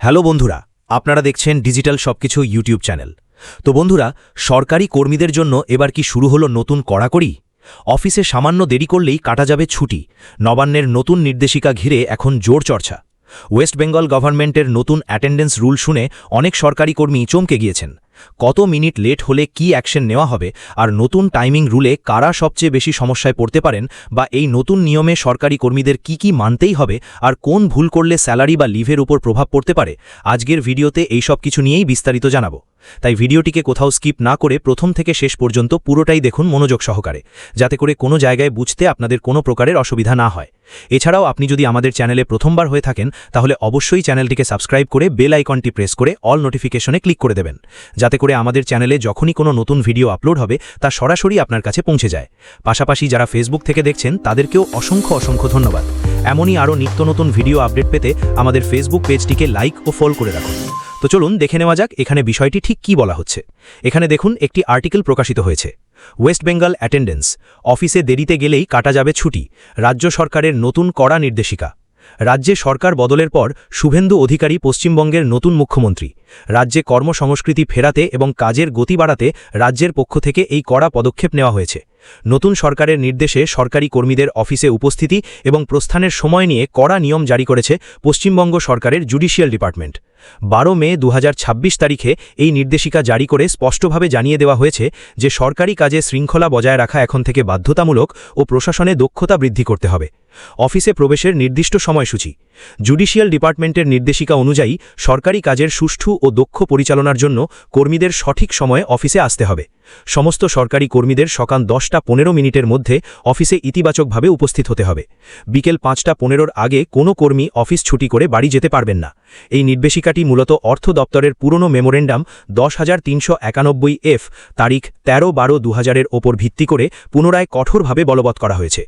Hello বন্ধুরা, আপনারা দেখছেন ডিজিটাল সবকিছু ইউটিউব চ্যানেল। তো বন্ধুরা, সরকারি কর্মীদের জন্য এবার কি শুরু হলো নতুন কড়াকড়ি? অফিসে সামান্য দেরি করলেই কাটা যাবে ছুটি। নবান্নের নতুন নির্দেশিকা ঘিরে এখন জোর চর্চা। ওয়েস্ট বেঙ্গল গভর্নমেন্টের নতুন অ্যাটেন্ডেন্স রুল শুনে অনেক সরকারি কর্মী চমকে গিয়েছেন। কত মিনিট লেট হলে কি অ্যাকশন নেওয়া হবে, আর নতুন টাইমিং রুলে কারা সবচেয়ে বেশি সমস্যায় পড়তে পারেন, বা এই নতুন নিয়মে সরকারি কর্মীদের কি মানতেই হবে, আর কোন ভুল করলে স্যালারি বা লিভের উপর প্রভাব পড়তে পারে, আজকের ভিডিওতে এই সব কিছু নিয়েই বিস্তারিত জানাবো। তাই ভিডিওটিকে কোথাও স্কিপ না করে প্রথম থেকে শেষ পর্যন্ত পুরোটাই দেখুন মনোযোগ সহকারে, যাতে করে কোনো জায়গায় বুঝতে আপনাদের কোনো প্রকারের অসুবিধা না হয়। এছাড়াও আপনি যদি আমাদের চ্যানেলে প্রথমবার হয়ে থাকেন, তাহলে অবশ্যই চ্যানেলটিকে সাবস্ক্রাইব করে বেল আইকনটি প্রেস করে অল নোটিফিকেশনে ক্লিক করে দেবেন, যাতে করে আমাদের চ্যানেলে যখনই কোনো নতুন ভিডিও আপলোড হবে তা সরাসরি আপনার কাছে পৌঁছে যায়। পাশাপাশি যারা ফেসবুক থেকে দেখছেন তাদেরকেও অসংখ্য ধন্যবাদ। এমনই আরও নিত্য নতুন ভিডিও আপডেট পেতে আমাদের ফেসবুক পেজটিকে লাইক ও ফলো করে রাখুন। তো চলুন দেখে নেওয়া যাক এখানে বিষয়টি ঠিক কী বলা হচ্ছে। এখানে দেখুন একটি আর্টিকেল প্রকাশিত হয়েছে। ওয়েস্ট বেঙ্গল অ্যাটেন্ডেন্স, অফিসে দেরিতে গেলেই কাটা যাবে ছুটি, রাজ্য সরকারের নতুন কড়া নির্দেশিকা। রাজ্যে সরকার বদলের পর শুভেন্দু অধিকারী পশ্চিমবঙ্গের নতুন মুখ্যমন্ত্রী। রাজ্যে কর্মসংস্কৃতি ফেরাতে এবং কাজের গতি বাড়াতে রাজ্যের পক্ষ থেকে এই কড়া পদক্ষেপ নেওয়া হয়েছে। নতুন সরকারের নির্দেশে সরকারি কর্মীদের অফিসে উপস্থিতি এবং প্রস্থানের সময় নিয়ে কড়া নিয়ম জারি করেছে পশ্চিমবঙ্গ সরকারের জুডিশিয়াল ডিপার্টমেন্ট। 12 মে 2026 তারিখে এই নির্দেশিকা জারি করে স্পষ্টভাবে জানিয়ে দেওয়া হয়েছে যে সরকারি কাজে শৃঙ্খলা বজায় রাখা এখন থেকে বাধ্যতামূলক ও প্রশাসনে দক্ষতা বৃদ্ধি করতে হবে। অফিসে প্রবেশের নির্দিষ্ট সময়সূচি। জুডিশিয়াল ডিপার্টমেন্টের নির্দেশিকা অনুযায়ী সরকারি কাজের সুষ্ঠু ও দক্ষ পরিচালনার জন্য কর্মীদের সঠিক সময়ে অফিসে আসতে হবে। সমস্ত সরকারি কর্মীদের সকাল 10:15 মধ্যে অফিসে ইতিবাচকভাবে উপস্থিত হতে হবে। বিকেল 5:15 আগে কোনো কর্মী অফিস ছুটি করে বাড়ি যেতে পারবেন না। এই নির্দেশিকাটি মূলত অর্থ দপ্তরের পুরনো মেমোরেন্ডাম 10,391F তারিখ 13/12/2000 ওপর ভিত্তি করে পুনরায় কঠোরভাবে বলবৎ করা হয়েছে।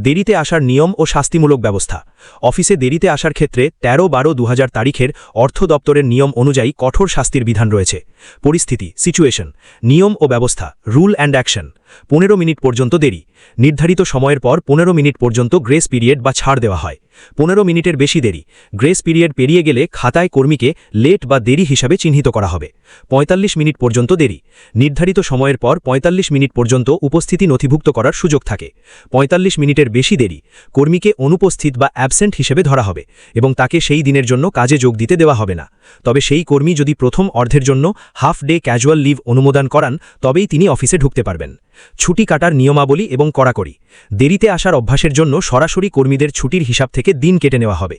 দেরিতে আসার নিয়ম ও শাস্তিমূলক ব্যবস্থা। অফিসে দেরিতে আসার ক্ষেত্রে 13/12/2000 তারিখের অর্থ দপ্তরের নিয়ম অনুযায়ী কঠোর শাস্তির বিধান রয়েছে। পরিস্থিতি সিচুয়েশন, নিয়ম ও ব্যবস্থা, রুল অ্যান্ড অ্যাকশন। 15 মিনিট পর্যন্ত দেরি। নির্ধারিত সময়ের পর 15 মিনিট পর্যন্ত গ্রেস পিরিয়ড বা ছাড় দেওয়া হয়। 15 মিনিটের বেশি দেরি, গ্রেস পিরিয়ড পেরিয়ে গেলে খাতায় কর্মীকে লেট বা দেরি হিসাবে চিহ্নিত করা হবে। 45 মিনিট পর্যন্ত দেরি। নির্ধারিত সময়ের পর 45 মিনিট পর্যন্ত উপস্থিতি নথিভুক্ত করার সুযোগ থাকে। 45 মিনিটের বেশি দেরি, কর্মীকে অনুপস্থিত বা অ্যাবসেন্ট হিসেবে ধরা হবে এবং তাকে সেই দিনের জন্য কাজে যোগ দিতে দেওয়া হবে না। তবে সেই কর্মী যদি প্রথম অর্ধের জন্য হাফ ডে ক্যাজুয়াল লিভ অনুমোদন করান, তবেই তিনি অফিসে ঢুকতে পারবেন। ছুটি কাটার নিয়মাবলী এবং কড়াকড়ি। দেরিতে আসার অভ্যাসের জন্য সরাসরি কর্মীদের ছুটির হিসাব থেকে দিন কেটে নেওয়া হবে।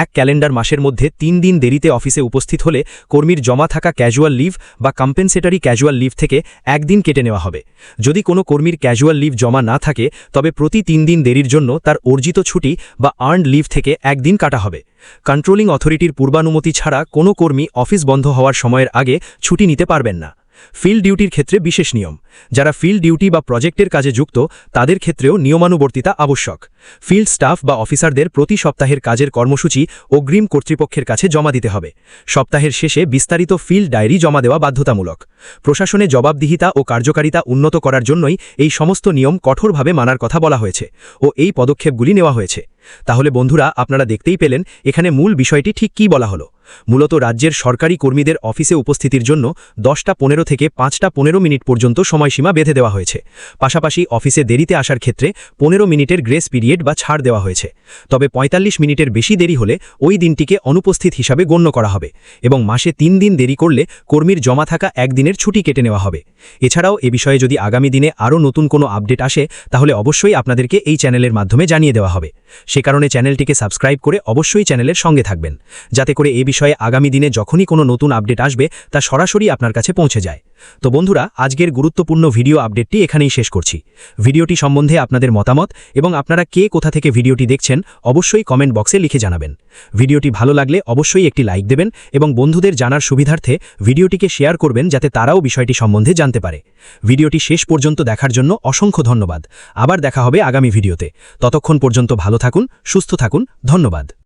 এক ক্যালেন্ডার মাসের মধ্যে 3 দিন দেরিতে অফিসে উপস্থিত হলে কর্মীর জমা থাকা ক্যাজুয়াল লিভ বা কম্পেনসেটরি ক্যাজুয়াল লিভ থেকে 1 দিন কেটে নেওয়া হবে। যদি কোনো কর্মীর ক্যাজুয়াল লিভ জমা না থাকে, তবে প্রতি 3 দিন দেরির জন্য তার অর্জিত ছুটি বা আর্নড লিভ থেকে 1 দিন কাটা হবে। কন্ট্রোলিং অথরিটির পূর্বানুমতি ছাড়া কোনো কর্মী অফিস বন্ধ হওয়ার সময়ের আগে ছুটি নিতে পারবেন না। ফিল্ড ডিউটির ক্ষেত্রে বিশেষ নিয়ম। যারা ফিল্ড ডিউটি বা প্রজেক্টের কাজে যুক্ত, তাদের ক্ষেত্রেও নিয়মানুবর্তিতা আবশ্যক। ফিল্ড স্টাফ বা অফিসারদের প্রতি সপ্তাহের কাজের কর্মসূচি অগ্রিম কর্তৃপক্ষের কাছে জমা দিতে হবে। সপ্তাহের শেষে বিস্তারিত ফিল্ড ডায়েরি জমা দেওয়া বাধ্যতামূলক। প্রশাসনে জবাবদিহিতা ও কার্যকারিতা উন্নত করার জন্যই এই সমস্ত নিয়ম কঠোরভাবে মানার কথা বলা হয়েছে ও এই পদক্ষেপগুলি নেওয়া হয়েছে। তাহলে বন্ধুরা, আপনারা দেখতেই পেলেন এখানে মূল বিষয়টি ঠিক কী বলা হলো। মূলত রাজ্যের সরকারি কর্মীদের অফিসে উপস্থিতির জন্য 10:15 থেকে 5:15 মিনিট পর্যন্ত সময়সীমা বেঁধে দেওয়া হয়েছে। পাশাপাশি অফিসে দেরিতে আসার ক্ষেত্রে 15 মিনিটের গ্রেস পিরিয়ড বা ছাড় দেওয়া হয়েছে। তবে 45 মিনিটের বেশি দেরি হলে ওই দিনটিকে অনুপস্থিত হিসাবে গণ্য করা হবে এবং মাসে 3 দিন দেরি করলে কর্মীর জমা থাকা 1 দিনের ছুটি কেটে নেওয়া হবে। এছাড়াও এ বিষয়ে যদি আগামী দিনে আরও নতুন কোনো আপডেট আসে, তাহলে অবশ্যই আপনাদেরকে এই চ্যানেলের মাধ্যমে জানিয়ে দেওয়া হবে। সে কারণে চ্যানেলটিকে সাবস্ক্রাইব করে অবশ্যই চ্যানেলের সঙ্গে থাকবেন, যাতে করে এই বিষয়ে আগামী দিনে যখনই কোনো নতুন আপডেট আসবে তা সরাসরি আপনার কাছে পৌঁছে যায়। তো বন্ধুরা, আজকের গুরুত্বপূর্ণ ভিডিও আপডেটটি এখানেই শেষ করছি। ভিডিওটি সম্বন্ধে আপনাদের মতামত এবং আপনারা কে কোথা থেকে ভিডিওটি দেখছেন অবশ্যই কমেন্ট বক্সে লিখে জানাবেন। ভিডিওটি ভালো লাগলে অবশ্যই একটি লাইক দেবেন এবং বন্ধুদের জানার সুবিধার্থে ভিডিওটিকে শেয়ার করবেন, যাতে তারাও বিষয়টি সম্বন্ধে জানতে পারে। ভিডিওটি শেষ পর্যন্ত দেখার জন্য অসংখ্য ধন্যবাদ। আবার দেখা হবে আগামী ভিডিওতে। ততক্ষণ পর্যন্ত ভালো থাকুন, সুস্থ থাকুন। ধন্যবাদ।